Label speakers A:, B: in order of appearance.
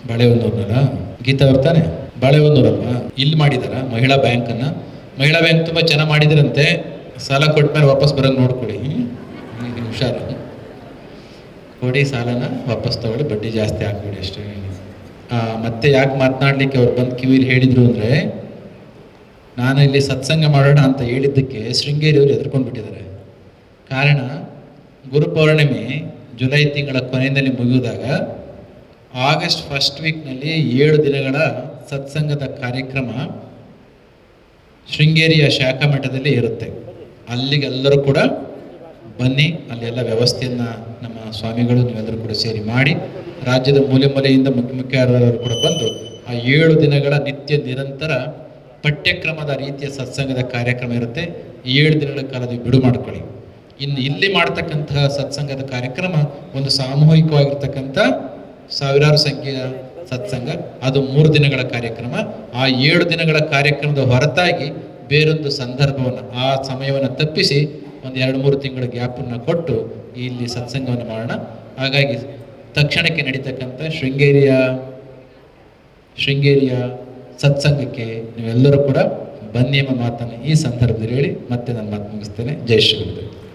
A: ಬಾಳೆಹೊನ್ನೂರ್ನಲ್ಲ ಗೀತಾ ಅವ್ರ ತಾನೆ? ಬಾಳೆಹೊನ್ನೂರಲ್ವಾ? ಇಲ್ಲಿ ಮಾಡಿದಾರ ಮಹಿಳಾ ಬ್ಯಾಂಕನ್ನು. ಮಹಿಳಾ ಬ್ಯಾಂಕ್ ತುಂಬ ಚೆನ್ನಾಗಿ ಮಾಡಿದ್ರಂತೆ. ಸಾಲ ಕೊಟ್ಟ ಮೇಲೆ ವಾಪಸ್ ಬರೋಂಗೆ ನೋಡ್ಕೊಡಿ. ಹುಷಾರು ಕೊಡಿ, ಸಾಲನ ವಾಪಸ್ ತಗೊಳ್ಳಿ, ಬಡ್ಡಿ ಜಾಸ್ತಿ ಹಾಕ್ಬಿಡಿ ಅಷ್ಟೇ. ಮತ್ತೆ ಯಾಕೆ ಮಾತನಾಡ್ಲಿಕ್ಕೆ ಅವ್ರು ಬಂದು ಕಿವಿಲಿ ಹೇಳಿದರು ಅಂದರೆ, ನಾನು ಇಲ್ಲಿ ಸತ್ಸಂಗ ಮಾಡೋಣ ಅಂತ ಹೇಳಿದ್ದಕ್ಕೆ ಶೃಂಗೇರಿಯವರು ಎದುರ್ಕೊಂಡು ಬಿಟ್ಟಿದ್ದಾರೆ. ಕಾರಣ, ಗುರುಪೌರ್ಣಿಮೆ ಜುಲೈ ತಿಂಗಳ ಕೊನೆಯಲ್ಲಿ ಮುಗಿದಾಗ ಆಗಸ್ಟ್ ಫಸ್ಟ್ ವೀಕ್ನಲ್ಲಿ 7 ದಿನಗಳ ಸತ್ಸಂಗದ ಕಾರ್ಯಕ್ರಮ ಶೃಂಗೇರಿಯ ಶಾಖಾ ಮಠದಲ್ಲಿ ಇರುತ್ತೆ. ಅಲ್ಲಿಗೆ ಎಲ್ಲರೂ ಕೂಡ ಬನ್ನಿ. ಅಲ್ಲೆಲ್ಲ ವ್ಯವಸ್ಥೆಯನ್ನು ನಮ್ಮ ಸ್ವಾಮಿಗಳು ನೀವೆಲ್ಲರೂ ಕೂಡ ಸೇರಿ ಮಾಡಿ, ರಾಜ್ಯದ ಮೂಲೆ ಮೂಲೆಯಿಂದ ಮುಖ್ಯರು ಕೂಡ ಬಂದು ಆ 7 ದಿನಗಳ ನಿತ್ಯ ನಿರಂತರ ಪಠ್ಯಕ್ರಮದ ರೀತಿಯ ಸತ್ಸಂಗದ ಕಾರ್ಯಕ್ರಮ ಇರುತ್ತೆ. 7 ದಿನಗಳ ಕಾಲದ ಬಿಡು ಮಾಡ್ಕೊಳ್ಳಿ. ಇನ್ನು ಇಲ್ಲಿ ಮಾಡ್ತಕ್ಕಂತಹ ಸತ್ಸಂಗದ ಕಾರ್ಯಕ್ರಮ ಒಂದು ಸಾಮೂಹಿಕವಾಗಿರ್ತಕ್ಕಂಥ ಸಾವಿರಾರು ಸಂಖ್ಯೆಯ ಸತ್ಸಂಗ. ಅದು 3 ದಿನಗಳ ಕಾರ್ಯಕ್ರಮ. ಆ 7 ದಿನಗಳ ಕಾರ್ಯಕ್ರಮದ ಹೊರತಾಗಿ ಬೇರೊಂದು ಸಂದರ್ಭವನ್ನು, ಆ ಸಮಯವನ್ನು ತಪ್ಪಿಸಿ ಒಂದು 2-3 ತಿಂಗಳ ಗ್ಯಾಪನ್ನು ಕೊಟ್ಟು ಇಲ್ಲಿ ಸತ್ಸಂಗವನ್ನು ಮಾಡೋಣ. ಹಾಗಾಗಿ ತಕ್ಷಣಕ್ಕೆ ನಡೀತಕ್ಕಂಥ ಶೃಂಗೇರಿಯ ಸತ್ಸಂಗಕ್ಕೆ ನೀವೆಲ್ಲರೂ ಕೂಡ ಬನ್ನಿ ಎಂಬ ಮಾತನ್ನು ಈ ಸಂದರ್ಭದಲ್ಲಿ ಹೇಳಿ ಮತ್ತೆ ನಾನು ಮಾತು ಮುಗಿಸ್ತೇನೆ. ಜೈ ಶ್ರೀ ಗುರುದೇವ್.